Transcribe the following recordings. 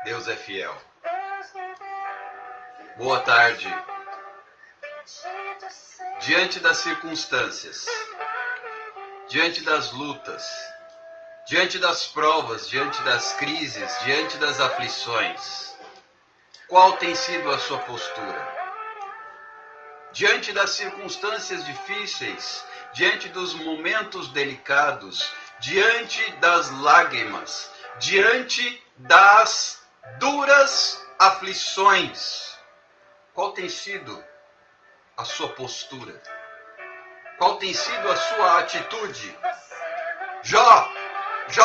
Deus é fiel. Boa tarde. Diante das circunstâncias, diante das lutas, diante das provas, diante das crises, diante das aflições, qual tem sido a sua postura? Diante das circunstâncias difíceis, diante dos momentos delicados, diante das lágrimas, diante das duras aflições, qual tem sido a sua postura? Qual tem sido a sua atitude? Jó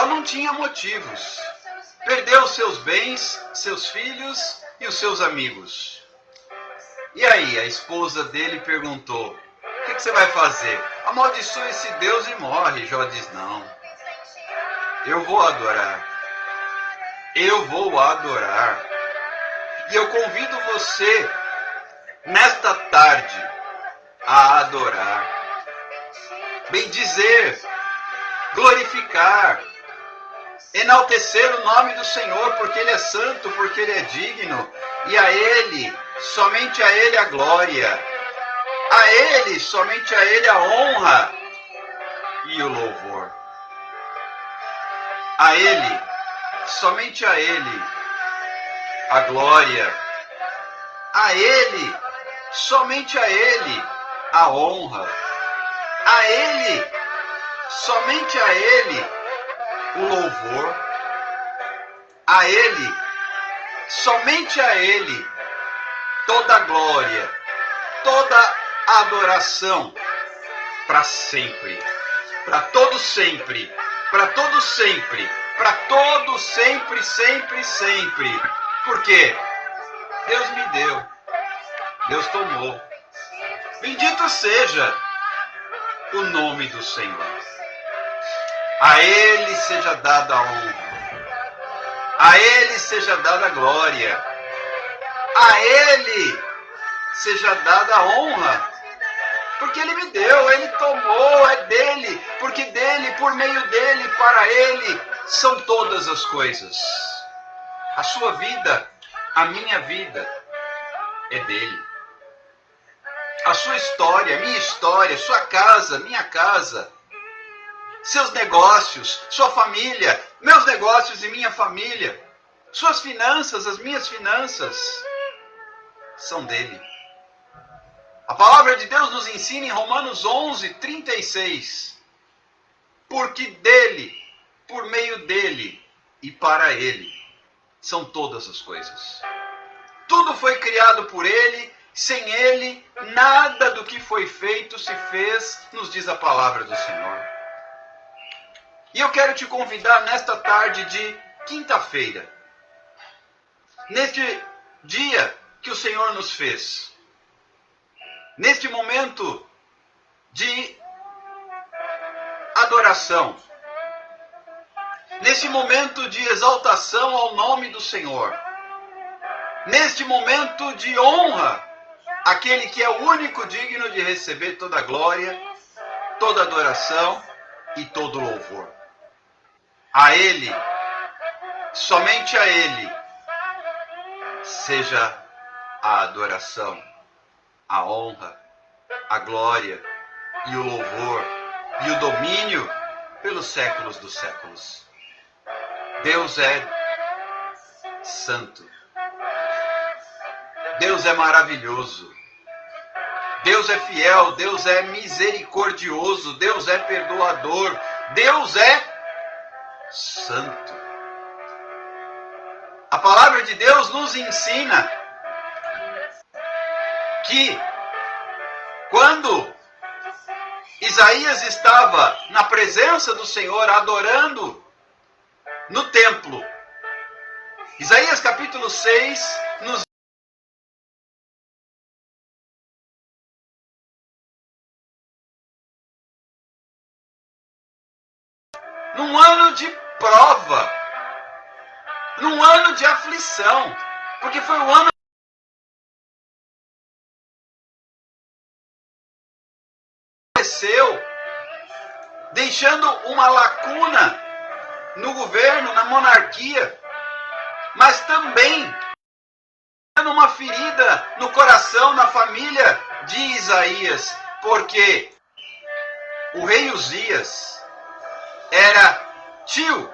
não tinha motivos. Perdeu seus bens, seus filhos e os seus amigos. E aí, a esposa dele perguntou: o que você vai fazer? Amaldiçoa esse Deus e morre. Jó diz: não, eu vou adorar. Eu vou adorar. E eu convido você, nesta tarde, a adorar. Bendizer, glorificar, enaltecer o nome do Senhor, porque Ele é santo, porque Ele é digno. E a Ele, somente a Ele a glória. A Ele, somente a Ele a honra e o louvor. A Ele, somente a Ele a glória. A Ele, somente a Ele a honra. A Ele, somente a Ele o louvor. A Ele, somente a Ele toda a glória, toda a adoração, para sempre, para todo sempre, para todo sempre, para todo sempre, sempre, sempre. Porque Deus me deu, Deus tomou. Bendito seja o nome do Senhor. A Ele seja dada a honra. A Ele seja dada a glória. A Ele seja dada a honra. Porque Ele me deu, Ele tomou, é dele. Porque dele, por meio dele, para Ele, são todas as coisas. A sua vida, a minha vida, é dele. A sua história, minha história, sua casa, minha casa, seus negócios, sua família, meus negócios e minha família, suas finanças, as minhas finanças, são dele. A palavra de Deus nos ensina em Romanos 11, 36. Porque dele, por meio dele e para ele, são todas as coisas. Tudo foi criado por ele. Sem ele, nada do que foi feito se fez, nos diz a palavra do Senhor. E eu quero te convidar nesta tarde de quinta-feira, neste dia que o Senhor nos fez, neste momento de adoração, neste momento de exaltação ao nome do Senhor, neste momento de honra àquele que é o único digno de receber toda a glória, toda a adoração e todo o louvor. A Ele, somente a Ele, seja a adoração, a honra, a glória e o louvor e o domínio pelos séculos dos séculos. Deus é santo. Deus é maravilhoso. Deus é fiel. Deus é misericordioso. Deus é perdoador. Deus é santo. A palavra de Deus nos ensina que quando Isaías estava na presença do Senhor, adorando no templo. Isaías capítulo 6 nos num ano de prova, num ano de aflição, porque foi o ano que aconteceu, deixando uma lacuna no governo, na monarquia, mas também dando uma ferida no coração, na família de Isaías, porque o rei Uzias era tio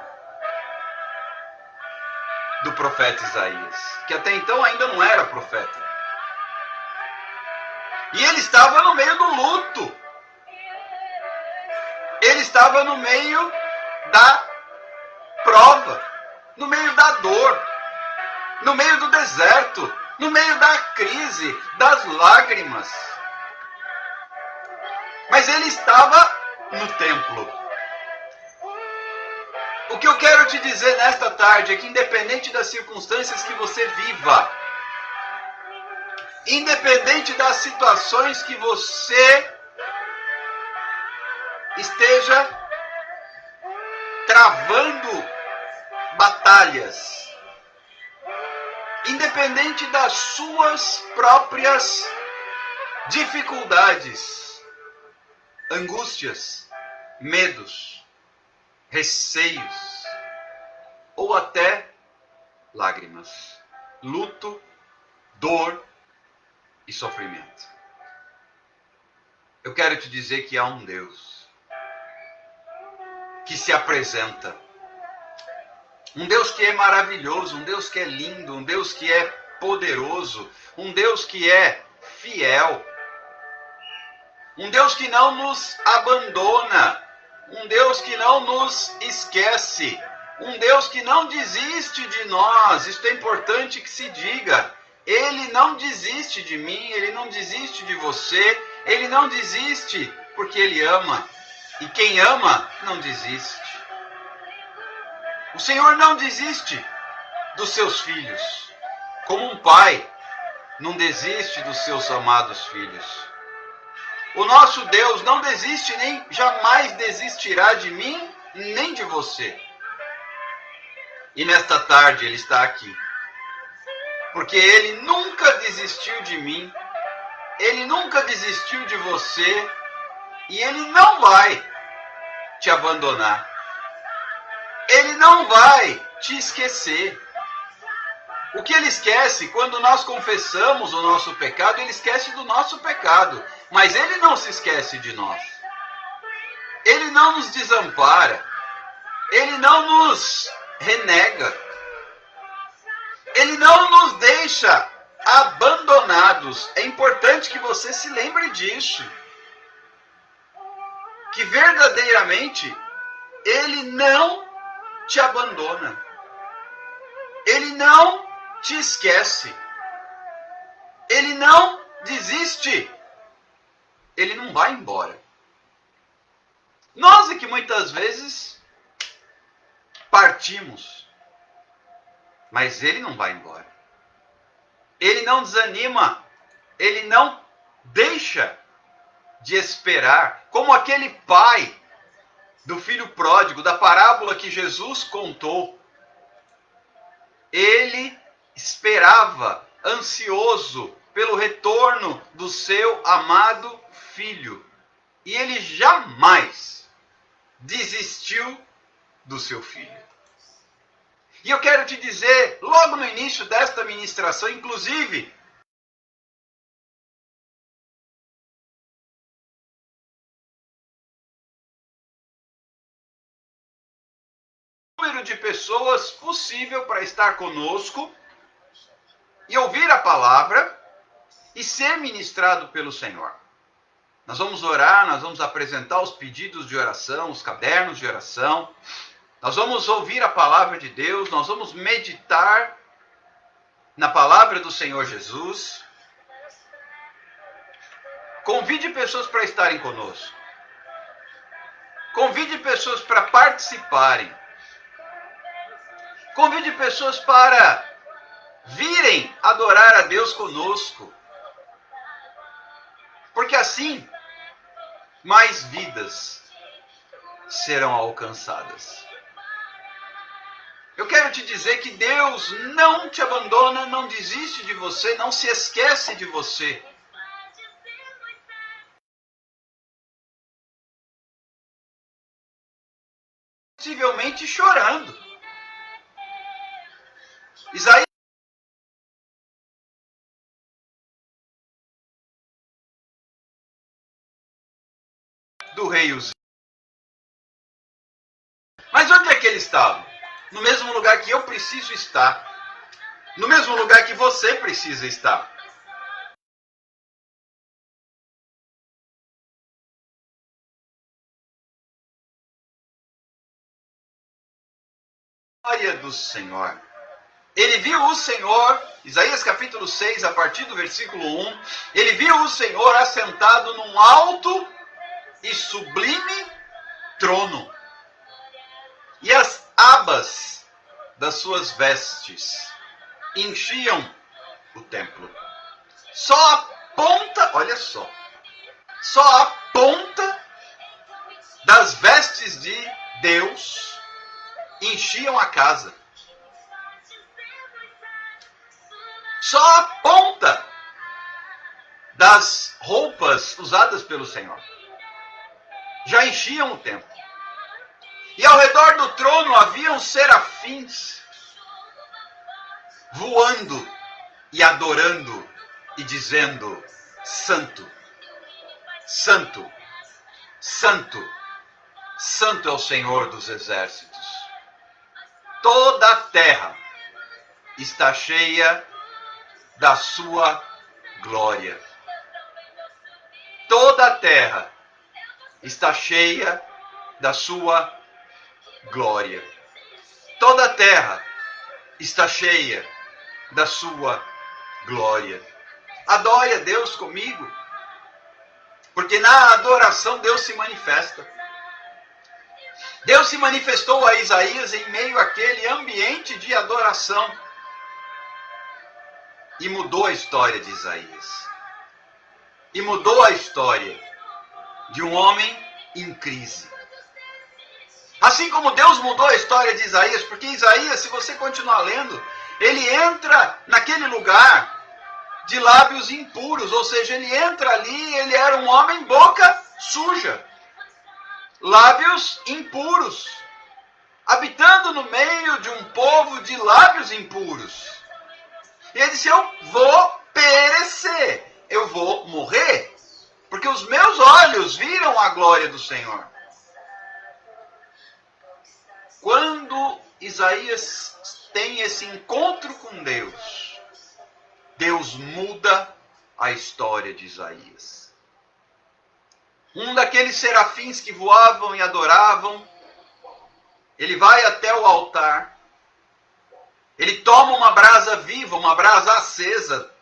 do profeta Isaías, que até então ainda não era profeta. E ele estava no meio do luto. Ele estava no meio da prova, no meio da dor, no meio do deserto, no meio da crise, das lágrimas. Mas ele estava no templo. O que eu quero te dizer nesta tarde é que, independente das circunstâncias que você viva, independente das situações que você esteja travando batalhas, independente das suas próprias dificuldades, angústias, medos, receios ou até lágrimas, luto, dor e sofrimento. Eu quero te dizer que há um Deus que se apresenta, um Deus que é maravilhoso, um Deus que é lindo, um Deus que é poderoso, um Deus que é fiel, um Deus que não nos abandona, um Deus que não nos esquece, um Deus que não desiste de nós. Isto é importante que se diga. Ele não desiste de mim, Ele não desiste de você, Ele não desiste porque Ele ama. E quem ama não desiste. O Senhor não desiste dos seus filhos, como um pai não desiste dos seus amados filhos. O nosso Deus não desiste, nem jamais desistirá de mim, nem de você. E nesta tarde Ele está aqui, porque Ele nunca desistiu de mim, Ele nunca desistiu de você, e Ele não vai te abandonar. Ele não vai te esquecer. O que Ele esquece, quando nós confessamos o nosso pecado, Ele esquece do nosso pecado. Mas Ele não se esquece de nós. Ele não nos desampara. Ele não nos renega. Ele não nos deixa abandonados. É importante que você se lembre disso. Que verdadeiramente Ele não te abandona. Ele não te esquece. Ele não desiste. Ele não vai embora. Nós é que muitas vezes partimos, mas Ele não vai embora. Ele não desanima. Ele não deixa de esperar, como aquele pai do filho pródigo, da parábola que Jesus contou. Ele esperava, ansioso, pelo retorno do seu amado filho. E ele jamais desistiu do seu filho. E eu quero te dizer, logo no início desta ministração, inclusive, número de pessoas possível para estar conosco e ouvir a palavra e ser ministrado pelo Senhor. Nós vamos orar, nós vamos apresentar os pedidos de oração, os cadernos de oração, nós vamos ouvir a palavra de Deus, nós vamos meditar na palavra do Senhor Jesus. Convide pessoas para estarem conosco. Convide pessoas para participarem. Convide pessoas para virem adorar a Deus conosco. Porque assim, mais vidas serão alcançadas. Eu quero te dizer que Deus não te abandona, não desiste de você, não se esquece de você. Possivelmente chorando. Isaías do rei Uzias. Mas onde é que ele estava? No mesmo lugar que eu preciso estar. No mesmo lugar que você precisa estar. Glória do Senhor. Ele viu o Senhor, Isaías capítulo 6, a partir do versículo 1, ele viu o Senhor assentado num alto e sublime trono. E as abas das suas vestes enchiam o templo. Só a ponta, olha só a ponta das vestes de Deus enchiam a casa. Só a ponta das roupas usadas pelo Senhor já enchiam o templo. E ao redor do trono haviam serafins voando e adorando e dizendo: Santo, Santo, Santo, Santo é o Senhor dos exércitos. Toda a terra está cheia da sua glória. Toda a terra está cheia da sua glória. Toda a terra está cheia da sua glória. Adore a Deus comigo, porque na adoração Deus se manifesta. Deus se manifestou a Isaías em meio àquele ambiente de adoração e mudou a história de Isaías. E mudou a história de um homem em crise. Assim como Deus mudou a história de Isaías, porque Isaías, se você continuar lendo, ele entra naquele lugar de lábios impuros, ou seja, ele entra ali, ele era um homem boca suja, lábios impuros, habitando no meio de um povo de lábios impuros. E ele disse: eu vou perecer, eu vou morrer, porque os meus olhos viram a glória do Senhor. Quando Isaías tem esse encontro com Deus, Deus muda a história de Isaías. Um daqueles serafins que voavam e adoravam, ele vai até o altar, ele toma uma brasa viva, uma brasa acesa,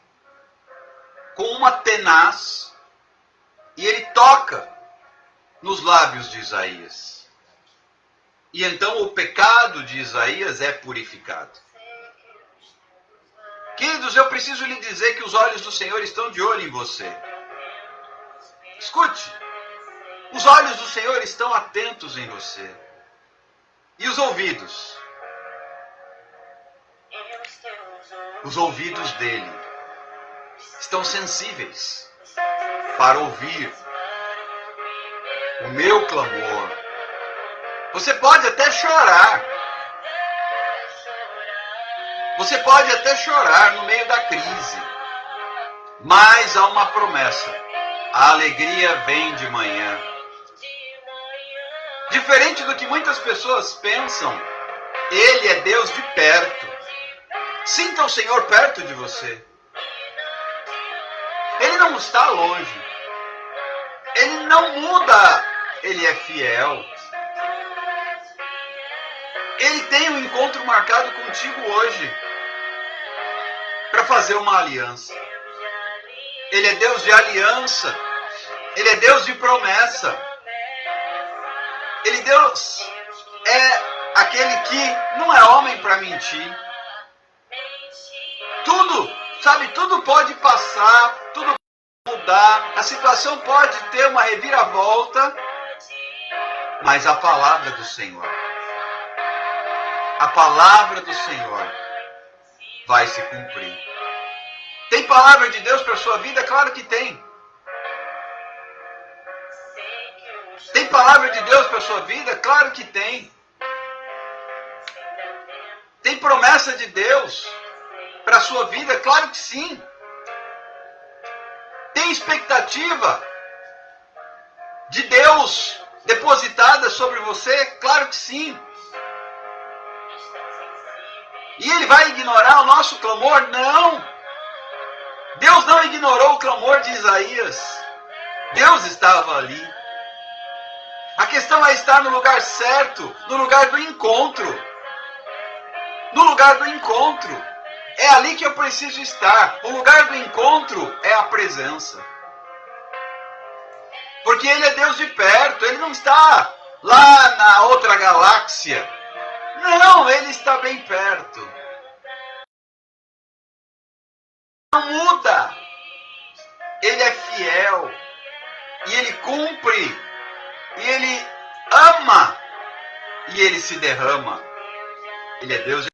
com uma tenaz, e ele toca nos lábios de Isaías. E então o pecado de Isaías é purificado. Queridos, eu preciso lhe dizer que os olhos do Senhor estão de olho em você. Escute, os olhos do Senhor estão atentos em você. E os ouvidos? Os ouvidos dele estão sensíveis para ouvir o meu clamor. Você pode até chorar. Você pode até chorar no meio da crise. Mas há uma promessa. A alegria vem de manhã. Diferente do que muitas pessoas pensam, Ele é Deus de perto. Sinta o Senhor perto de você. Ele não está longe. Ele não muda. Ele é fiel. Ele tem um encontro marcado contigo hoje para fazer uma aliança. Ele é Deus de aliança. Ele é Deus de promessa. Deus é aquele que não é homem para mentir. Tudo, sabe, tudo pode passar, tudo pode mudar, a situação pode ter uma reviravolta, mas a palavra do Senhor vai se cumprir. Tem palavra de Deus para a sua vida? Claro que tem. Tem palavra de Deus para a sua vida? Claro que tem. Tem promessa de Deus para a sua vida? Claro que sim. Tem expectativa de Deus depositada sobre você? Claro que sim. E Ele vai ignorar o nosso clamor? Não. Deus não ignorou o clamor de Isaías. Deus estava ali. A questão é estar no lugar certo, no lugar do encontro. No lugar do encontro. É ali que eu preciso estar. O lugar do encontro é a presença. Porque Ele é Deus de perto. Ele não está lá na outra galáxia. Não, Ele está bem perto. Não muda. Ele é fiel. E Ele cumpre. E Ele ama. E Ele se derrama. Ele é Deus.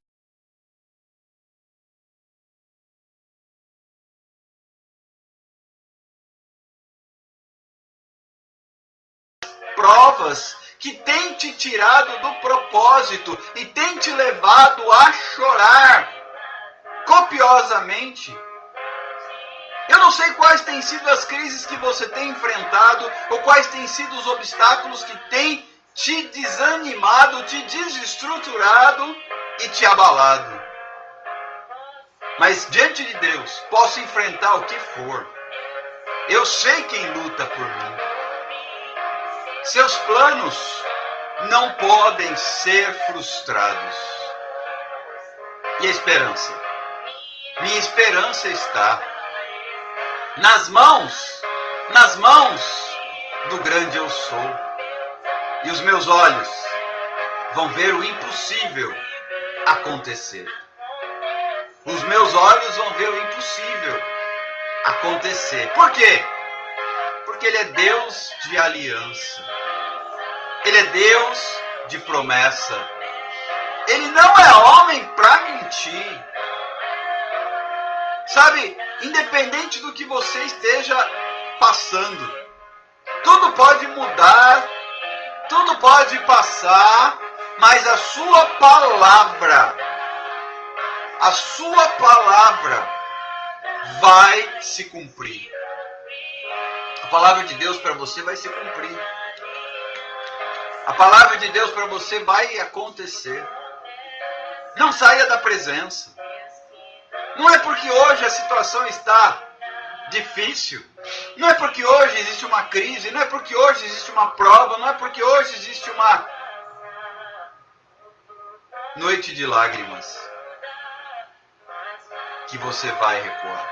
Provas que tem te tirado do propósito e tem te levado a chorar copiosamente. Eu não sei quais têm sido as crises que você tem enfrentado ou quais têm sido os obstáculos que têm te desanimado, te desestruturado e te abalado. Mas diante de Deus, posso enfrentar o que for. Eu sei quem luta por mim. Seus planos não podem ser frustrados. E a esperança? Minha esperança está nas mãos do grande eu sou. E os meus olhos vão ver o impossível acontecer. Os meus olhos vão ver o impossível acontecer. Por quê? Porque Ele é Deus de aliança. Ele é Deus de promessa. Ele não é homem para mentir. Sabe, independente do que você esteja passando, tudo pode mudar, tudo pode passar, mas a sua palavra vai se cumprir. A palavra de Deus para você vai se cumprir. A palavra de Deus para você vai acontecer. Não saia da presença. Não é porque hoje a situação está difícil. Não é porque hoje existe uma crise. Não é porque hoje existe uma prova. Não é porque hoje existe uma noite de lágrimas que você vai recuar.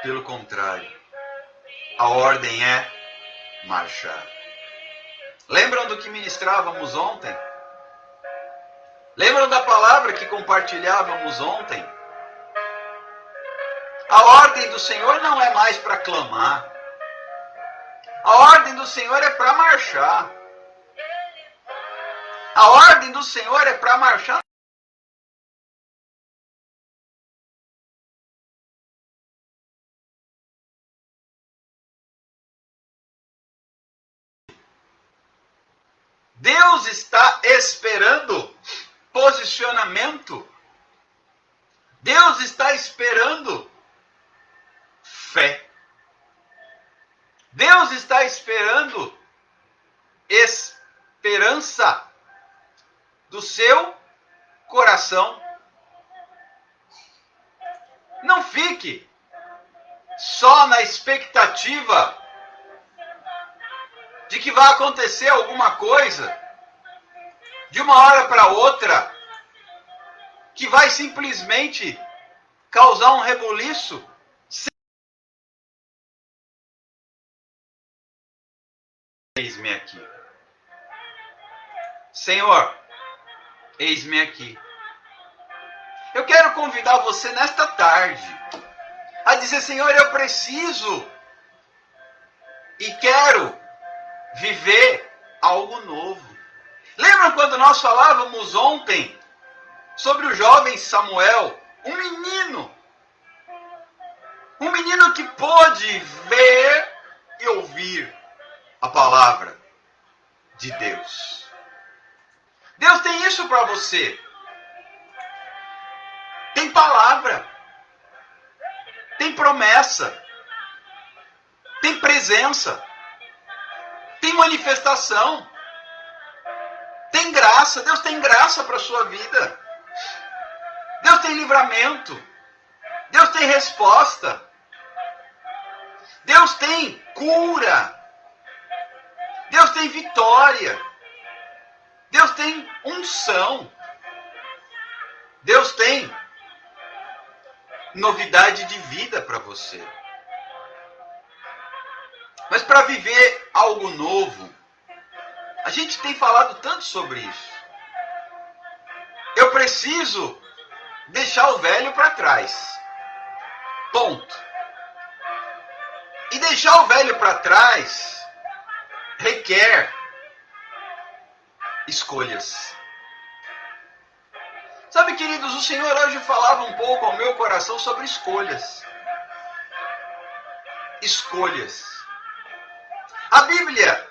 Pelo contrário, a ordem é marchar. Lembram do que ministrávamos ontem? Lembram da palavra que compartilhávamos ontem? A ordem do Senhor não é mais para clamar. A ordem do Senhor é para marchar. A ordem do Senhor é para marchar. Deus está esperando posicionamento. Deus está esperando fé. Deus está esperando esperança do seu coração. Não fique só na expectativa de que vai acontecer alguma coisa de uma hora para outra que vai simplesmente causar um rebuliço. Eis-me aqui. Senhor, eis-me aqui. Eu quero convidar você nesta tarde a dizer, Senhor, eu preciso e quero viver algo novo. Lembram quando nós falávamos ontem sobre o jovem Samuel, um menino que pôde ver e ouvir a palavra de Deus. Deus tem isso para você. Tem palavra, tem promessa, tem presença, tem manifestação, tem graça. Deus tem graça para a sua vida. Deus tem livramento. Deus tem resposta. Deus tem cura. Deus tem vitória. Deus tem unção. Deus tem novidade de vida para você. Mas para viver algo novo, a gente tem falado tanto sobre isso. Eu preciso deixar o velho para trás. Ponto. E deixar o velho para trás requer escolhas. Sabe, queridos, o Senhor hoje falava um pouco ao meu coração sobre escolhas. Escolhas. A Bíblia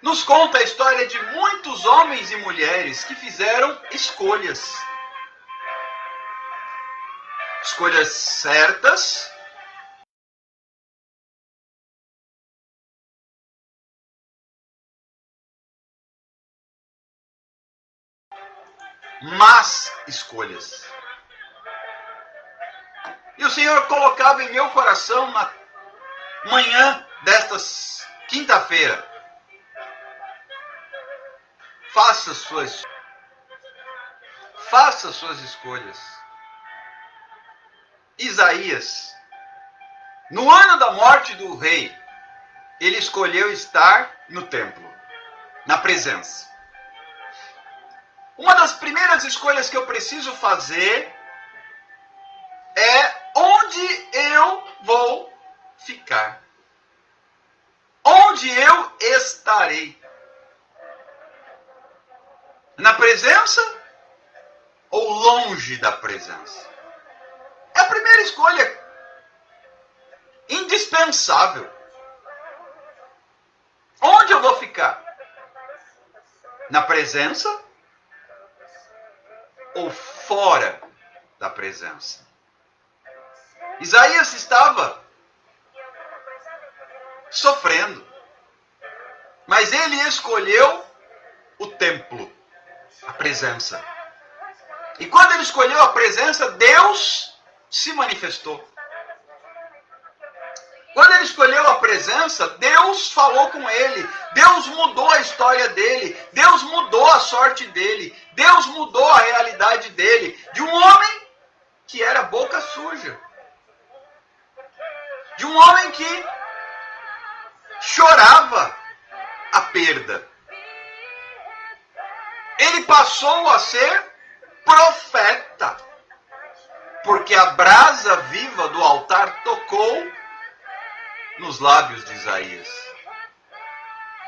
nos conta a história de muitos homens e mulheres que fizeram escolhas. Escolhas certas, más escolhas. E o Senhor colocava em meu coração na manhã desta quinta-feira: faça suas escolhas. Isaías, no ano da morte do rei, ele escolheu estar no templo, na presença. Uma das primeiras escolhas que eu preciso fazer é onde eu vou ficar. Onde eu estarei? Na presença ou longe da presença? É a primeira escolha indispensável. Onde eu vou ficar? Na presença ou fora da presença? Isaías estava sofrendo, mas ele escolheu o templo, a presença. E quando ele escolheu a presença, Deus se manifestou. Quando ele escolheu a presença, Deus falou com ele. Deus mudou a história dele. Deus mudou a sorte dele. Deus mudou a realidade dele. De um homem que era boca suja. De um homem que chorava a perda. Ele passou a ser profeta. Porque a brasa viva do altar tocou nos lábios de Isaías.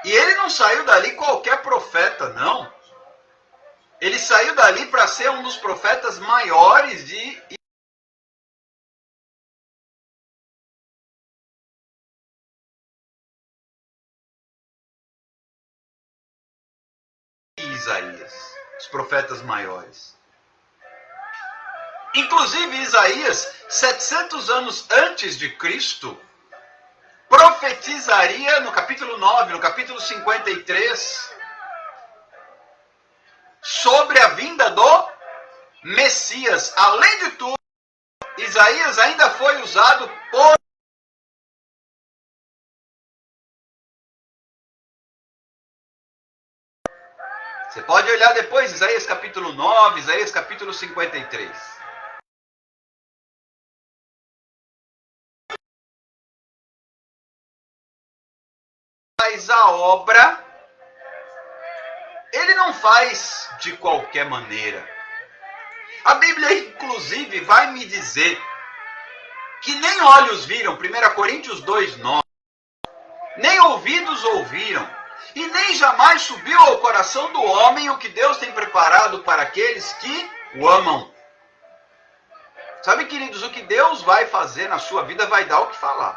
E ele não saiu dali qualquer profeta, não. Ele saiu dali para ser um dos profetas maiores de Isaías, os profetas maiores. Inclusive Isaías, 700 anos antes de Cristo, profetizaria no capítulo 9, no capítulo 53, sobre a vinda do Messias. Além de tudo, Isaías ainda foi usado por Você pode olhar depois, Isaías capítulo 9, Isaías capítulo 53. Mas a obra, ele ele não faz de qualquer maneira. A Bíblia, inclusive, vai me dizer que nem olhos viram, 1 Coríntios 2:9, nem ouvidos ouviram, e nem jamais subiu ao coração do homem o que Deus tem preparado para aqueles que o amam. Sabe, queridos, o que Deus vai fazer na sua vida vai dar o que falar.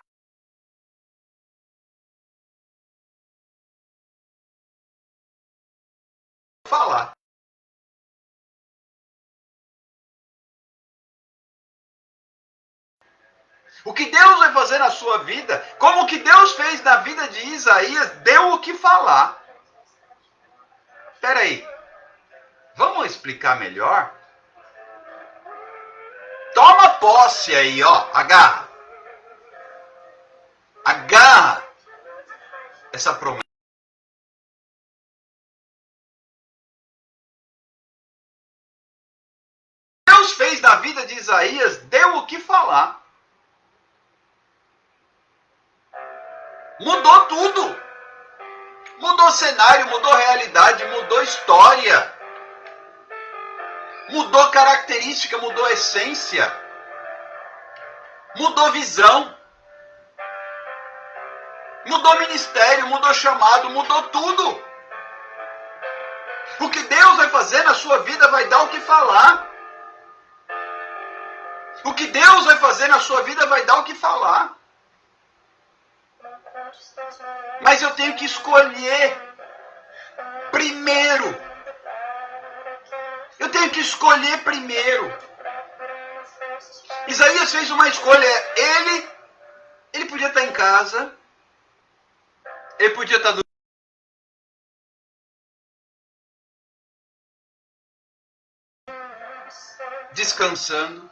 Falar. O que Deus vai fazer na sua vida, como o que Deus fez na vida de Isaías, deu o que falar. Espera aí, vamos explicar melhor? Toma posse aí, ó, agarra. Agarra essa promessa. Deus fez na vida de Isaías, deu o que falar. Mudou tudo. Mudou cenário, mudou realidade, mudou história. Mudou característica, mudou essência. Mudou visão. Mudou ministério, mudou chamado, mudou tudo. O que Deus vai fazer na sua vida vai dar o que falar. O que Deus vai fazer na sua vida vai dar o que falar. Mas eu tenho que escolher primeiro. Eu tenho que escolher primeiro. Isaías fez uma escolha. Ele podia estar em casa. Ele podia estar descansando.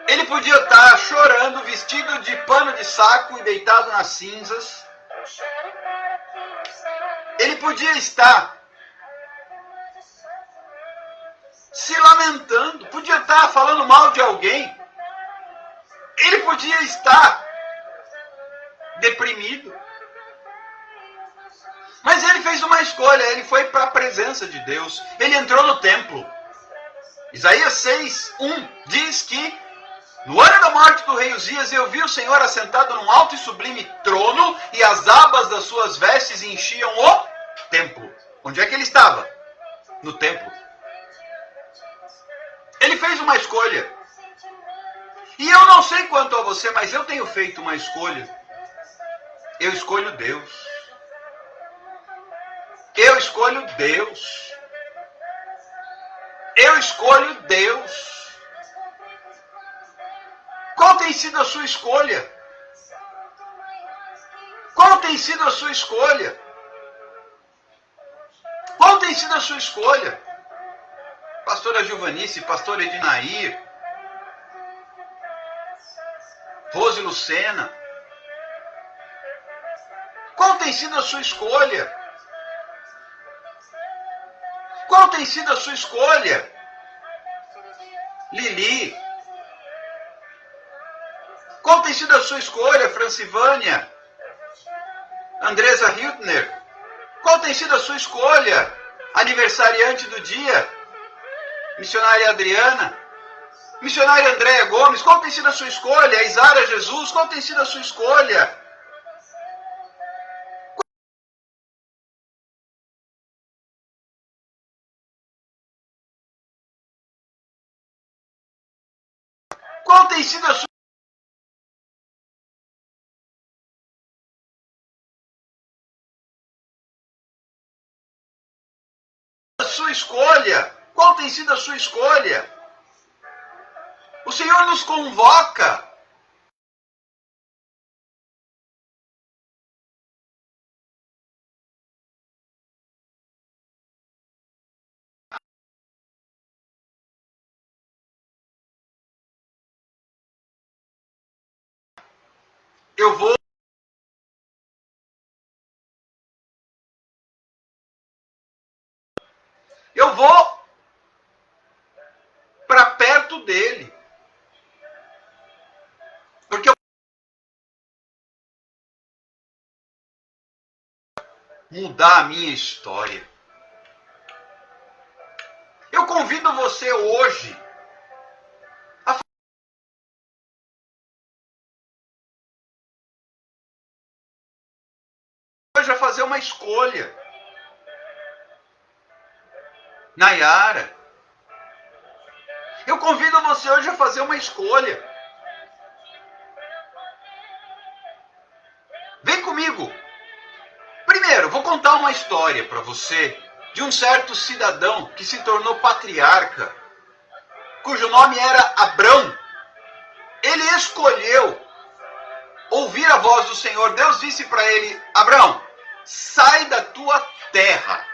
Ele podia estar chorando, vestido de pano de saco e deitado nas cinzas. Ele podia estar se lamentando, podia estar falando mal de alguém. Ele podia estar deprimido. Mas ele fez uma escolha, ele foi para a presença de Deus. Ele entrou no templo. Isaías 6:1 diz que no ano da morte do rei Uzias, eu vi o Senhor assentado num alto e sublime trono, e as abas das suas vestes enchiam o templo. Onde é que ele estava? No templo. Ele fez uma escolha. E eu não sei quanto a você, mas eu tenho feito uma escolha. Eu escolho Deus. Eu escolho Deus. Eu escolho Deus. Qual tem sido a sua escolha? Qual tem sido a sua escolha? Qual tem sido a sua escolha? Pastora Giovanice, pastor Edinair, Rose Lucena. Qual tem sido a sua escolha? Qual tem sido a sua escolha? Lili. Qual tem sido a sua escolha, Francivânia? Andresa Hiltner? Qual tem sido a sua escolha, aniversariante do dia? Missionária Adriana? Missionária Andréia Gomes? Qual tem sido a sua escolha? Isara Jesus? Qual tem sido a sua escolha? Qual tem sido a sua escolha? Qual tem sido a sua escolha? O Senhor nos convoca. Eu vou para perto dele. Porque eu vou mudar a minha história. convido você hoje a fazer uma escolha. Nayara, eu convido você hoje a fazer uma escolha. Vem comigo. Primeiro, vou contar uma história para você de um certo cidadão que se tornou patriarca, cujo nome era Abrão. Ele escolheu ouvir a voz do Senhor. Deus disse para ele: Abrão, sai da tua terra,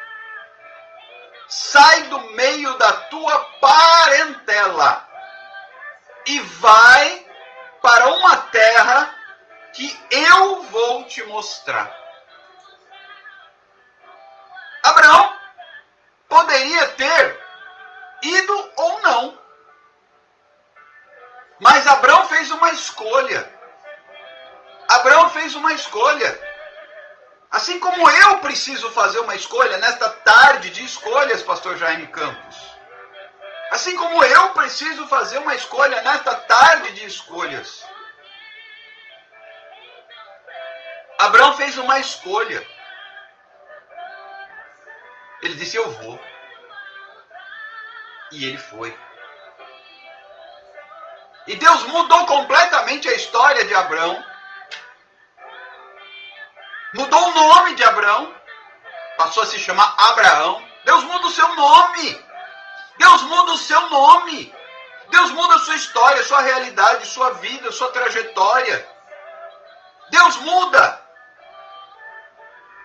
sai do meio da tua parentela e vai para uma terra que eu vou te mostrar. Abraão poderia ter ido ou não, mas Abraão fez uma escolha. Abraão fez uma escolha. Assim como eu preciso fazer uma escolha nesta tarde de escolhas, pastor Jaime Campos. Assim como eu preciso fazer uma escolha nesta tarde de escolhas. Abraão fez uma escolha. Ele disse: eu vou. E ele foi. E Deus mudou completamente a história de Abraão. Mudou o nome de Abraão. Passou a se chamar Abraão. Deus muda o seu nome. Deus muda o seu nome. Deus muda a sua história, sua realidade, sua vida, sua trajetória. Deus muda.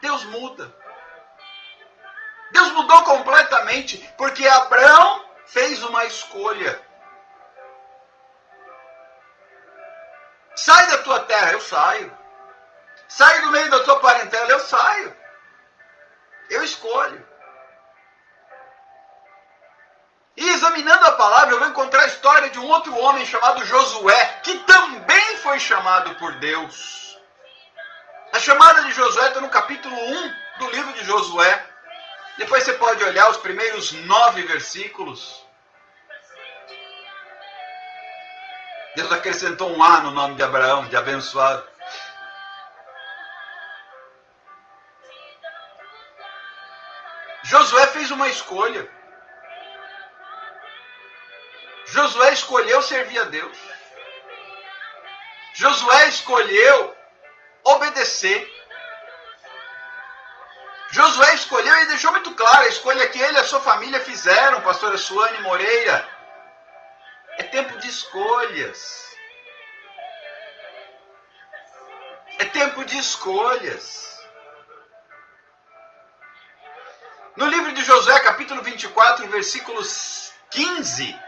Deus muda. Deus mudou completamente, porque Abraão fez uma escolha. Sai da tua terra, eu saio. Sai do meio da tua parentela, eu saio. Eu escolho. E examinando a palavra, eu vou encontrar a história de um outro homem chamado Josué, que também foi chamado por Deus. A chamada de Josué está no capítulo 1 do livro de Josué. Depois você pode olhar os primeiros 9 versículos. Deus acrescentou um A no nome de Abraão, de abençoado. Josué fez uma escolha. Josué escolheu servir a Deus. Josué escolheu obedecer. Josué escolheu e deixou muito claro a escolha que ele e a sua família fizeram, pastora Suane Moreira. É tempo de escolhas. É tempo de escolhas. No livro de Josué, capítulo 24, versículos 15,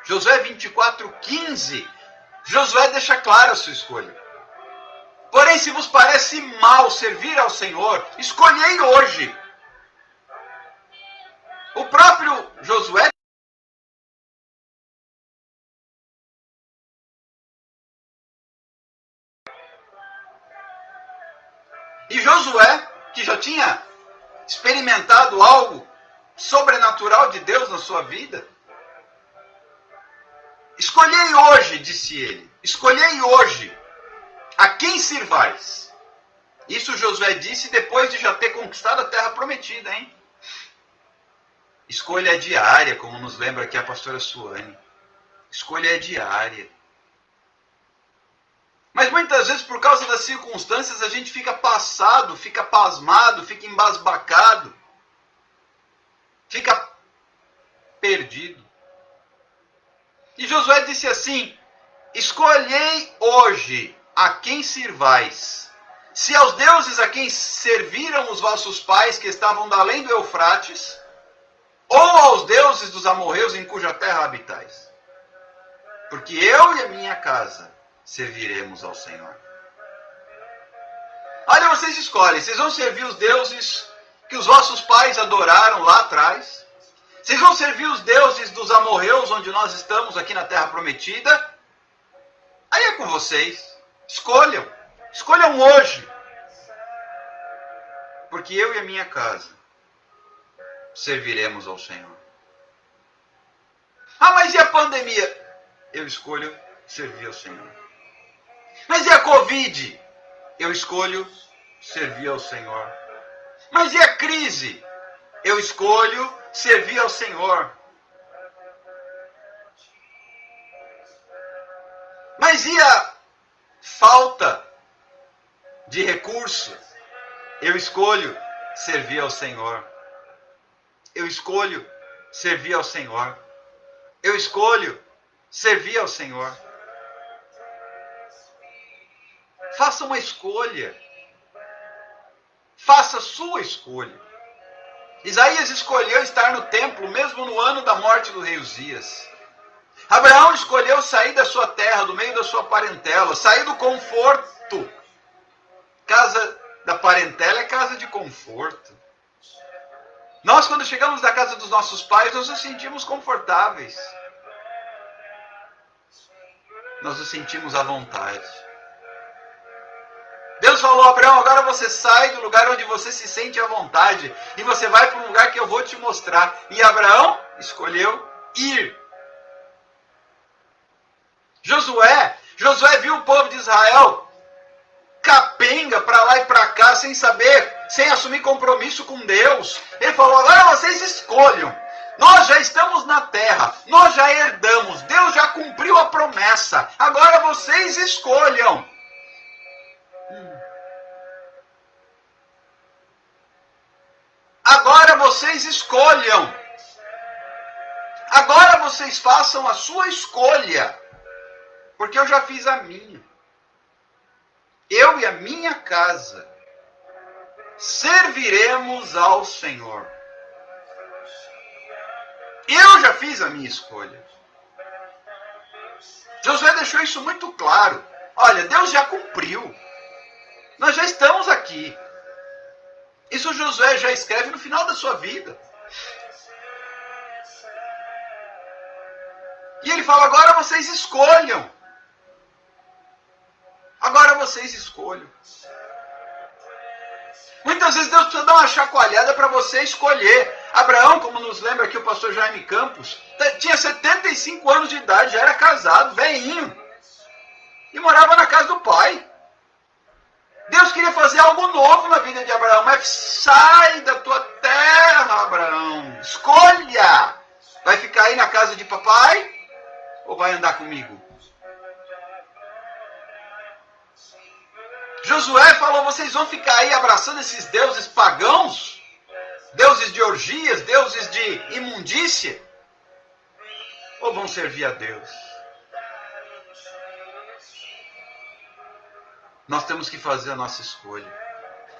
Josué 24, 15, Josué deixa clara a sua escolha. Porém, se vos parece mal servir ao Senhor, escolhei hoje. O próprio Josué e Josué, que já tinha experimentado algo sobrenatural de Deus na sua vida, escolhei hoje, disse ele, escolhei hoje a quem sirvais. Isso Josué disse depois de já ter conquistado a terra prometida, hein? Escolha é diária, como nos lembra aqui a pastora Suane. Escolha é diária. Mas muitas vezes, por causa das circunstâncias, a gente fica passado, fica pasmado, fica embasbacado, fica perdido. E Josué disse assim: escolhei hoje a quem sirvais. Se aos deuses a quem serviram os vossos pais, que estavam da além do Eufrates, ou aos deuses dos amorreus em cuja terra habitais. Porque eu e a minha casa serviremos ao Senhor. Olha, vocês escolhem. Vocês vão servir os deuses que os vossos pais adoraram lá atrás? Vocês vão servir os deuses dos amorreus, onde nós estamos aqui na Terra Prometida? Aí é com vocês. Escolham. Escolham hoje. Porque eu e a minha casa serviremos ao Senhor. pandemia? Eu escolho servir ao Senhor. Mas e a Covid? Eu escolho servir ao Senhor. Mas e a crise? Eu escolho servir ao Senhor. Mas e a falta de recurso? Eu escolho servir ao Senhor. Eu escolho servir ao Senhor. Eu escolho servir ao Senhor. Faça uma escolha. Faça a sua escolha. Isaías escolheu estar no templo, mesmo no ano da morte do rei Uzias. Abraão escolheu sair da sua terra, do meio da sua parentela, sair do conforto. Casa da parentela é casa de conforto. Nós, quando chegamos da casa dos nossos pais, nós nos sentimos confortáveis. Nós nos sentimos à vontade. Deus falou a Abraão, agora você sai do lugar onde você se sente à vontade e você vai para um lugar que eu vou te mostrar. E Abraão escolheu ir. Josué viu o povo de Israel capenga para lá e para cá, sem saber, sem assumir compromisso com Deus. Ele falou, agora vocês escolham. Nós já estamos na terra, nós já herdamos, Deus já cumpriu a promessa. Agora vocês escolham. Agora vocês escolham. Agora vocês façam a sua escolha. Porque eu já fiz a minha. Eu e a minha casa serviremos ao Senhor. Eu já fiz a minha escolha. Josué deixou isso muito claro. Olha, Deus já cumpriu. Nós já estamos aqui. Isso Josué já escreve no final da sua vida. E ele fala, agora vocês escolham. Agora vocês escolham. Muitas vezes Deus precisa dar uma chacoalhada para você escolher. Abraão, como nos lembra aqui o pastor Jaime Campos, tinha 75 anos de idade, já era casado, velhinho. E morava na casa do pai. Deus queria fazer algo novo na vida de Abraão, mas sai da tua terra, Abraão. Escolha. Vai ficar aí na casa de papai ou vai andar comigo? Josué falou, vocês vão ficar aí abraçando esses deuses pagãos? Deuses de orgias, deuses de imundícia? Ou vão servir a Deus? Nós temos que fazer a nossa escolha.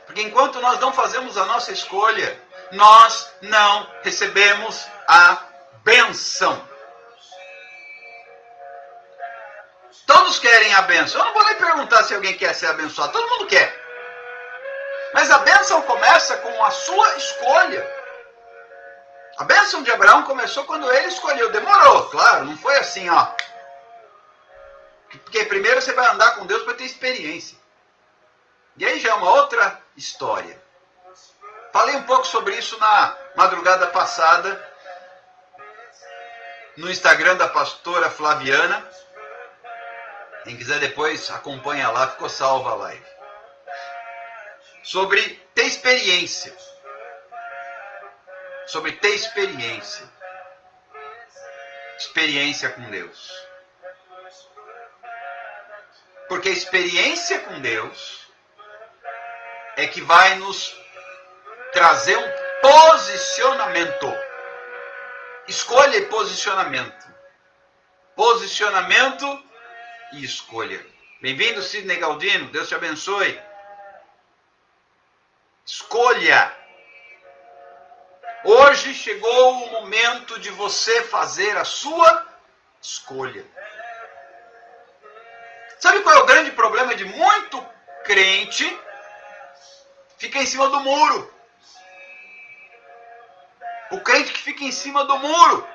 Porque enquanto nós não fazemos a nossa escolha, nós não recebemos a bênção. Todos querem a bênção. Eu não vou nem perguntar se alguém quer ser abençoado. Todo mundo quer. Mas a bênção começa com a sua escolha. A bênção de Abraão começou quando ele escolheu. Demorou, claro. Não foi assim, ó. Porque primeiro você vai andar com Deus para ter experiência. E aí já é uma outra história. Falei um pouco sobre isso na madrugada passada. No Instagram da pastora Flaviana. Quem quiser depois acompanha lá, ficou salva a live. Sobre ter experiência. Sobre ter experiência. Experiência com Deus. Porque a experiência com Deus é que vai nos trazer um posicionamento. Escolha e posicionamento. Posicionamento e escolha. Bem-vindo, Sidney Galdino. Deus te abençoe. Escolha. Hoje chegou o momento de você fazer a sua escolha. Sabe qual é o grande problema de muito crente? Fica em cima do muro. O crente que fica em cima do muro.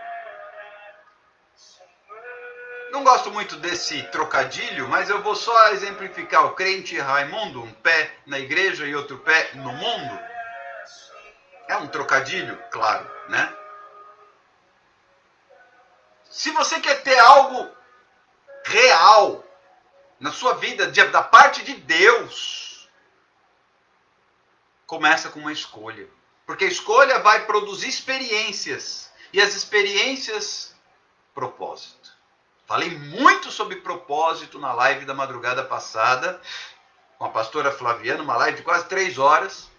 Não gosto muito desse trocadilho, mas eu vou só exemplificar. O crente Raimundo, um pé na igreja e outro pé no mundo. É um trocadilho, claro, né? Se você quer ter algo real na sua vida, da parte de Deus, começa com uma escolha. Porque a escolha vai produzir experiências. E as experiências, propósito. Falei muito sobre propósito na live da madrugada passada, com a pastora Flaviana, uma live de quase 3 horas,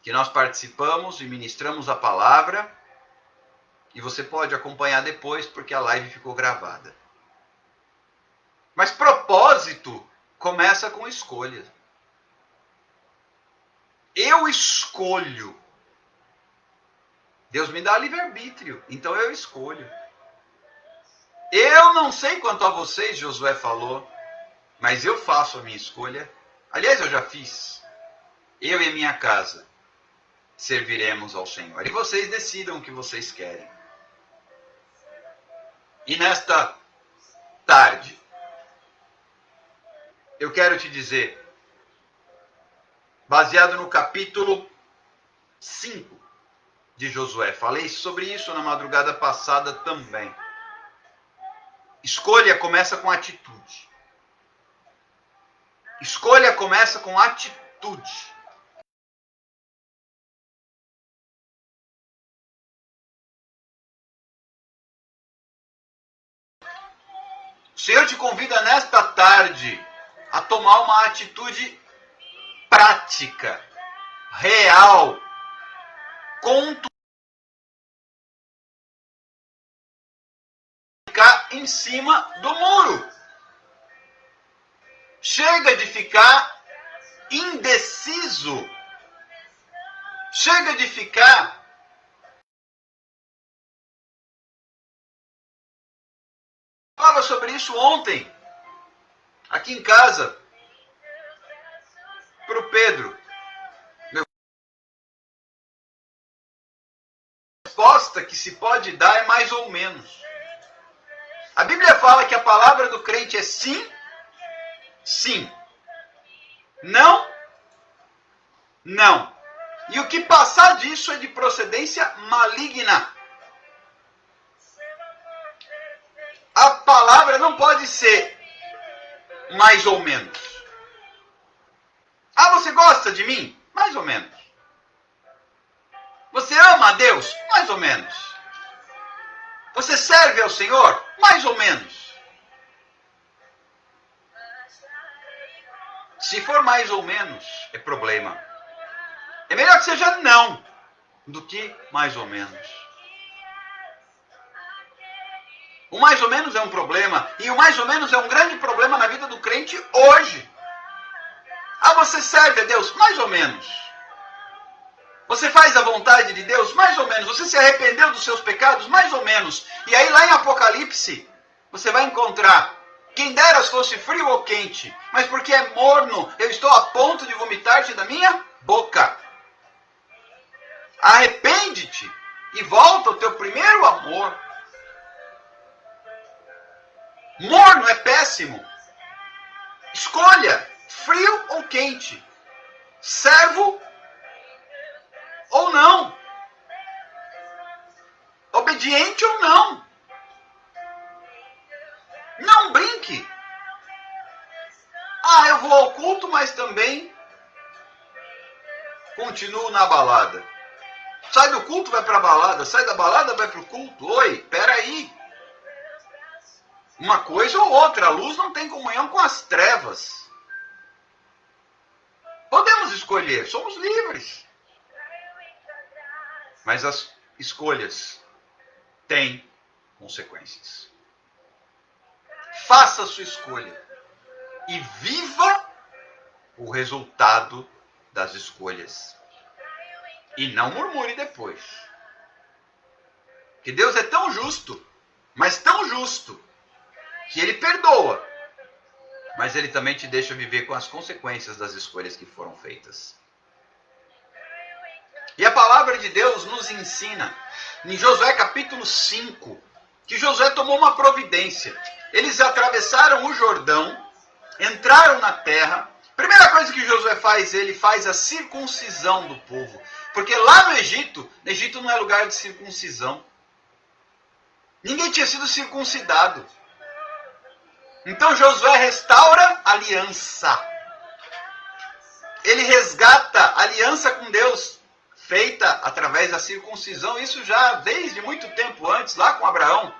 que nós participamos e ministramos a palavra. E você pode acompanhar depois, porque a live ficou gravada. Mas propósito começa com escolha. Eu escolho. Deus me dá livre-arbítrio, então eu escolho. Eu não sei quanto a vocês, Josué falou, mas eu faço a minha escolha. Aliás, eu já fiz. Eu e a minha casa serviremos ao Senhor. E vocês decidam o que vocês querem. E nesta tarde, eu quero te dizer, baseado no capítulo 5 de Josué, falei sobre isso na madrugada passada também. Escolha começa com atitude. Escolha começa com atitude. O Senhor te convida nesta tarde a tomar uma atitude prática, real, ficar em cima do muro. Chega de ficar indeciso. Chega de ficar falava sobre isso ontem, aqui em casa, para o Pedro. A resposta que se pode dar é mais ou menos. A Bíblia fala que a palavra do crente é sim, sim. Não, não. E o que passar disso é de procedência maligna. A palavra não pode ser mais ou menos. Ah, você gosta de mim? Mais ou menos. Você ama a Deus? Mais ou menos. Você serve ao Senhor? Mais ou menos. Se for mais ou menos, é problema. É melhor que seja não do que mais ou menos. O mais ou menos é um problema. E o mais ou menos é um grande problema na vida do crente hoje. Ah, você serve a Deus? Mais ou menos. Você faz a vontade de Deus? Mais ou menos. Você se arrependeu dos seus pecados? Mais ou menos. E aí lá em Apocalipse, você vai encontrar: quem dera fosse frio ou quente, mas porque é morno, eu estou a ponto de vomitar-te da minha boca. Arrepende-te e volta ao teu primeiro amor. Morno é péssimo. Escolha, frio ou quente. Servo ou não. Obediente ou não. Não brinque. Ah, eu vou ao culto, mas também continuo na balada. Sai do culto, vai para a balada. Sai da balada, vai para o culto. Oi, peraí. Uma coisa ou outra. A luz não tem comunhão com as trevas. Podemos escolher, somos livres. Mas as escolhas têm consequências. Faça a sua escolha e viva o resultado das escolhas. E não murmure depois. Que Deus é tão justo, mas tão justo, que Ele perdoa, mas Ele também te deixa viver com as consequências das escolhas que foram feitas. E a palavra de Deus nos ensina, em Josué capítulo 5, que Josué tomou uma providência. Eles atravessaram o Jordão, entraram na terra. Primeira coisa que Josué faz, ele faz a circuncisão do povo. Porque lá no Egito não é lugar de circuncisão. Ninguém tinha sido circuncidado. Então Josué restaura a aliança. Ele resgata a aliança com Deus, feita através da circuncisão. Isso já desde muito tempo antes, lá com Abraão.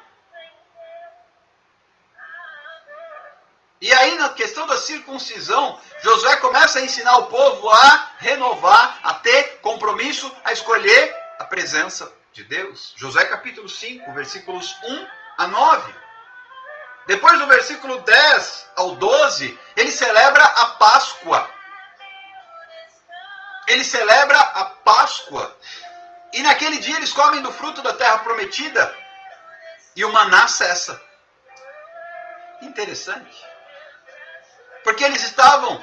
E aí, na questão da circuncisão, Josué começa a ensinar o povo a renovar, a ter compromisso, a escolher a presença de Deus. Josué capítulo 5, versículos 1 a 9. Depois do versículo 10 ao 12, ele celebra a Páscoa. Ele celebra a Páscoa. E naquele dia eles comem do fruto da terra prometida e o maná cessa. Interessante. Porque eles estavam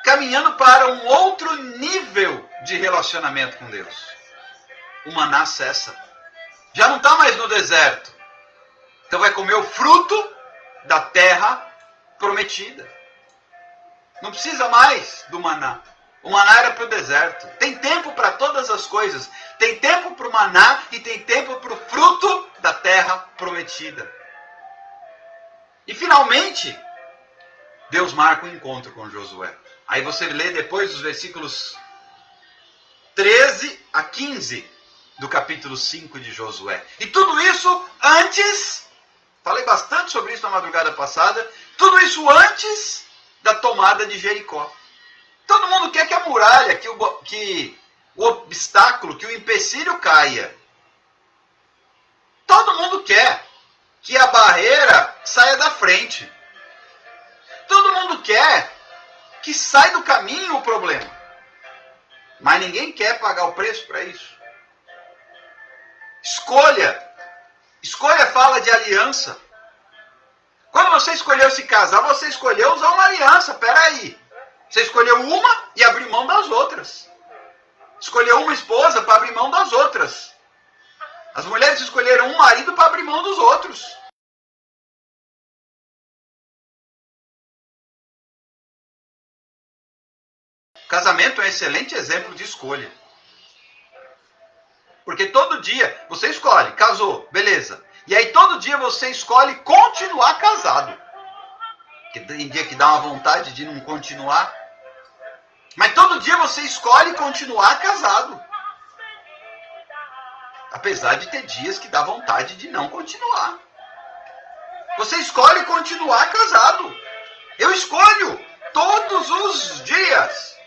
caminhando para um outro nível de relacionamento com Deus. O maná cessa. Já não está mais no deserto. Então vai comer o fruto da terra prometida. Não precisa mais do maná. O maná era para o deserto. Tem tempo para todas as coisas. Tem tempo para o maná e tem tempo para o fruto da terra prometida. E finalmente, Deus marca um encontro com Josué. Aí você lê depois os versículos 13 a 15 do capítulo 5 de Josué. E tudo isso antes, falei bastante sobre isso na madrugada passada, tudo isso antes da tomada de Jericó. Todo mundo quer que a muralha, que o obstáculo, que o empecilho caia. Todo mundo quer que a barreira saia da frente. Todo mundo quer que saia do caminho o problema. Mas ninguém quer pagar o preço para isso. Escolha. Escolha fala de aliança. Quando você escolheu se casar, você escolheu usar uma aliança. Peraí. Você escolheu uma e abriu mão das outras. Escolheu uma esposa para abrir mão das outras. As mulheres escolheram um marido para abrir mão dos outros. O casamento é um excelente exemplo de escolha. Porque todo dia você escolhe, casou, beleza. E aí todo dia você escolhe continuar casado. Tem dia que dá uma vontade de não continuar. Mas todo dia você escolhe continuar casado. Apesar de ter dias que dá vontade de não continuar. Você escolhe continuar casado. Eu escolho todos os dias.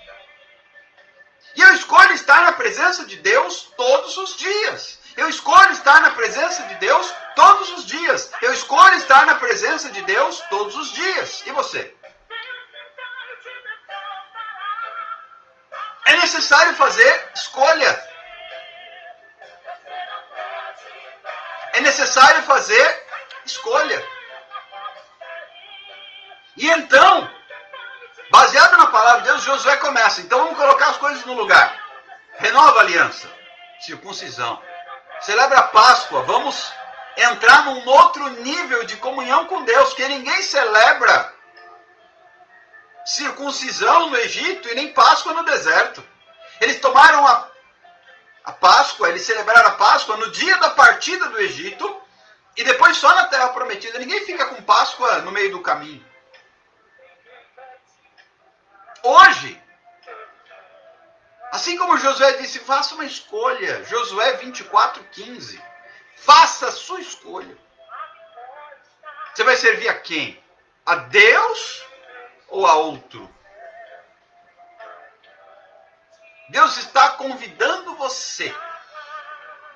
E eu escolho estar na presença de Deus todos os dias. Eu escolho estar na presença de Deus todos os dias. Eu escolho estar na presença de Deus todos os dias. E você? É necessário fazer escolha. É necessário fazer escolha. E então, baseado na palavra de Deus, Josué começa. Então vamos colocar as coisas no lugar. Renova a aliança. Circuncisão. Celebra a Páscoa. Vamos entrar num outro nível de comunhão com Deus, que ninguém celebra circuncisão no Egito e nem Páscoa no deserto. Eles tomaram a Páscoa, eles celebraram a Páscoa no dia da partida do Egito e depois só na Terra Prometida. Ninguém fica com Páscoa no meio do caminho. Hoje, assim como Josué disse, faça uma escolha. Josué 24:15. Faça a sua escolha. Você vai servir a quem? A Deus ou a outro? Deus está convidando você.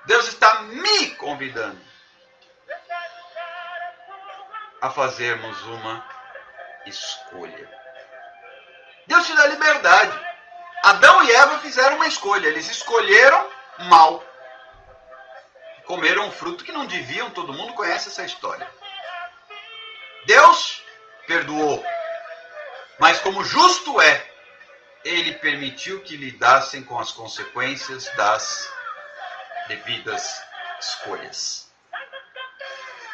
Deus está me convidando a fazermos uma escolha. Deus te dá liberdade. Adão e Eva fizeram uma escolha. Eles escolheram mal. Comeram um fruto que não deviam. Todo mundo conhece essa história. Deus perdoou. Mas como justo é, Ele permitiu que lidassem com as consequências das devidas escolhas.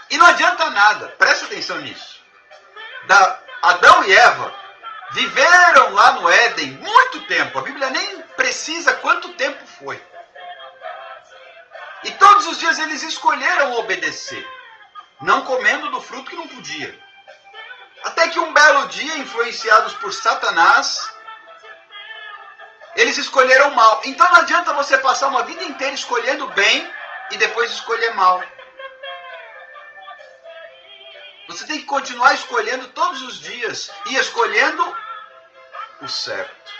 E não adianta nada. Presta atenção nisso. Adão e Eva viveram lá no Éden muito tempo. A Bíblia nem precisa quanto tempo foi. E todos os dias eles escolheram obedecer, não comendo do fruto que não podia. Até que um belo dia, influenciados por Satanás, eles escolheram mal. Então não adianta você passar uma vida inteira escolhendo bem e depois escolher mal. Você tem que continuar escolhendo todos os dias e escolhendo o certo.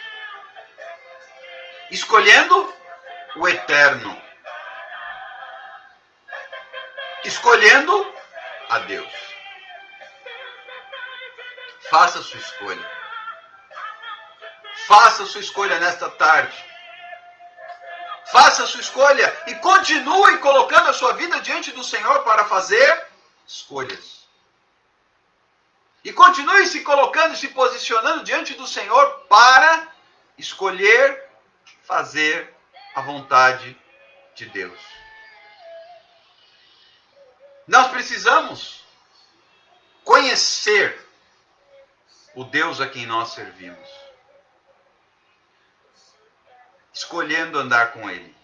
Escolhendo o eterno. Escolhendo a Deus. Faça a sua escolha. Faça a sua escolha nesta tarde. Faça a sua escolha e continue colocando a sua vida diante do Senhor para fazer escolhas. E continue se colocando e se posicionando diante do Senhor para escolher fazer a vontade de Deus. Nós precisamos conhecer o Deus a quem nós servimos, escolhendo andar com Ele.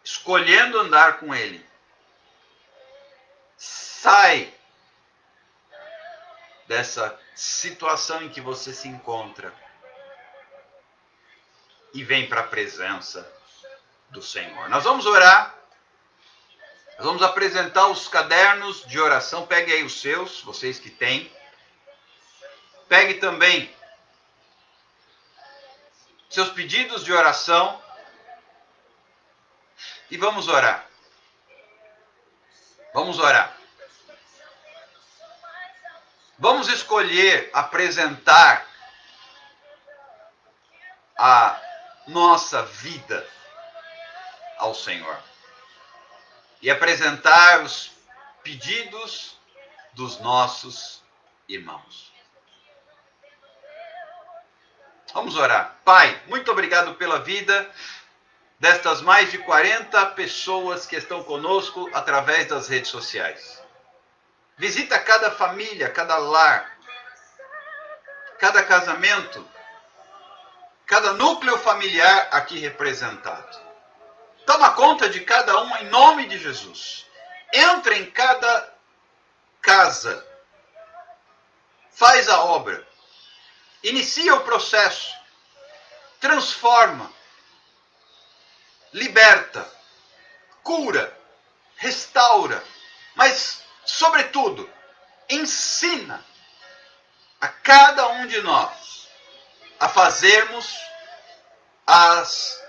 Escolhendo andar com Ele. Sai dessa situação em que você se encontra e vem para a presença do Senhor. Nós vamos orar. Nós vamos apresentar os cadernos de oração. Pegue aí os seus, vocês que têm. Pegue também seus pedidos de oração. E vamos orar. Vamos orar. Vamos escolher apresentar a nossa vida ao Senhor. E apresentar os pedidos dos nossos irmãos. Vamos orar. Pai, muito obrigado pela vida destas mais de 40 pessoas que estão conosco através das redes sociais. Visita cada família, cada lar, cada casamento, cada núcleo familiar aqui representado. Toma conta de cada um em nome de Jesus. Entra em cada casa. Faz a obra. Inicia o processo. Transforma. Liberta. Cura. Restaura. Mas, sobretudo, ensina a cada um de nós a fazermos as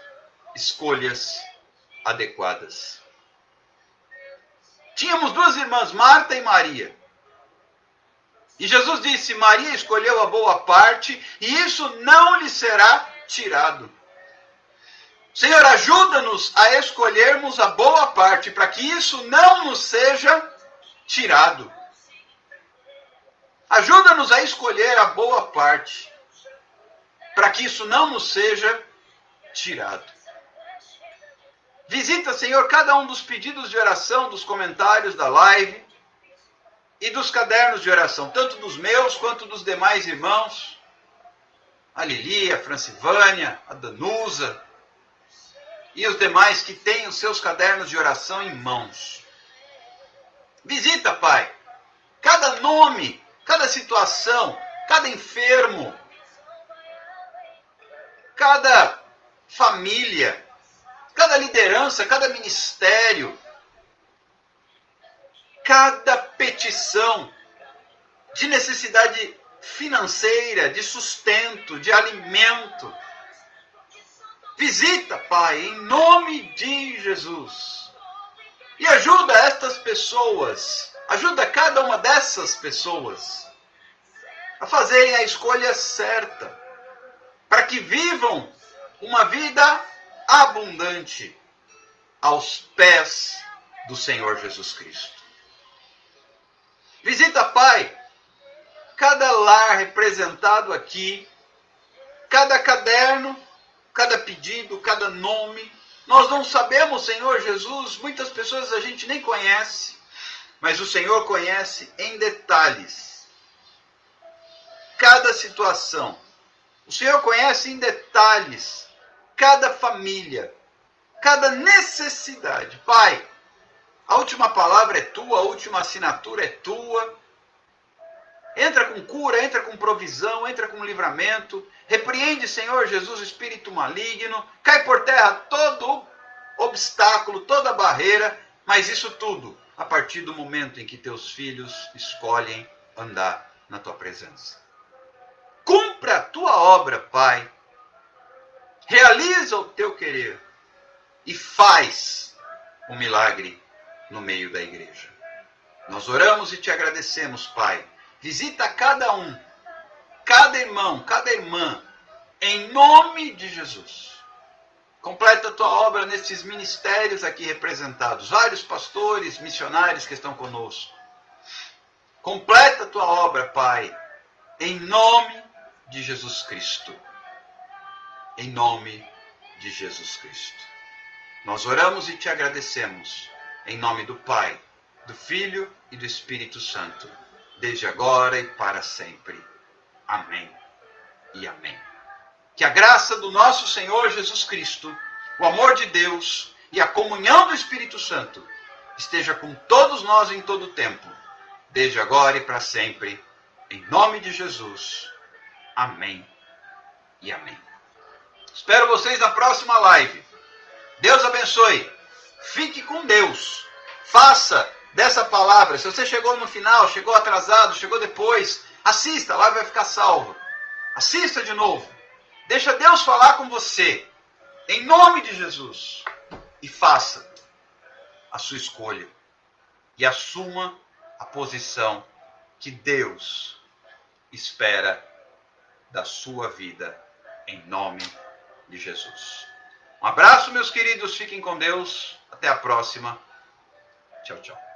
escolhas adequadas. Tínhamos duas irmãs, Marta e Maria. E Jesus disse: Maria escolheu a boa parte e isso não lhe será tirado. Senhor, ajuda-nos a escolhermos a boa parte para que isso não nos seja tirado. Ajuda-nos a escolher a boa parte para que isso não nos seja tirado. Visita, Senhor, cada um dos pedidos de oração, dos comentários da live e dos cadernos de oração, tanto dos meus quanto dos demais irmãos, a Lili, a Francivânia, a Danusa e os demais que têm os seus cadernos de oração em mãos. Visita, Pai, cada nome, cada situação, cada enfermo, cada família, cada liderança, cada ministério, cada petição de necessidade financeira, de sustento, de alimento. Visita, Pai, em nome de Jesus. E ajuda estas pessoas, ajuda cada uma dessas pessoas a fazerem a escolha certa, para que vivam uma vida abundante aos pés do Senhor Jesus Cristo. Visita, Pai, cada lar representado aqui, cada caderno, cada pedido, cada nome. Nós não sabemos, Senhor Jesus, muitas pessoas a gente nem conhece, mas o Senhor conhece em detalhes cada situação. O Senhor conhece em detalhes cada família, cada necessidade. Pai, a última palavra é tua, a última assinatura é tua. Entra com cura, entra com provisão, entra com livramento. Repreende, Senhor Jesus, o espírito maligno. Cai por terra todo obstáculo, toda barreira. Mas isso tudo a partir do momento em que teus filhos escolhem andar na tua presença. Cumpra a tua obra, Pai. Realiza o teu querer. E faz um milagre no meio da igreja. Nós oramos e te agradecemos, Pai. Visita cada um, cada irmão, cada irmã, em nome de Jesus. Completa a tua obra nesses ministérios aqui representados, vários pastores, missionários que estão conosco. Completa a tua obra, Pai, em nome de Jesus Cristo. Em nome de Jesus Cristo. Nós oramos e te agradecemos, em nome do Pai, do Filho e do Espírito Santo, desde agora e para sempre. Amém e amém. Que a graça do nosso Senhor Jesus Cristo, o amor de Deus e a comunhão do Espírito Santo esteja com todos nós em todo o tempo, desde agora e para sempre, em nome de Jesus. Amém e amém. Espero vocês na próxima live. Deus abençoe. Fique com Deus. Faça dessa palavra. Se você chegou no final, chegou atrasado, chegou depois, assista, a live vai ficar salva. Assista de novo. Deixa Deus falar com você. Em nome de Jesus. E faça a sua escolha. E assuma a posição que Deus espera da sua vida. Em nome de Jesus. Um abraço, meus queridos. Fiquem com Deus. Até a próxima. Tchau, tchau.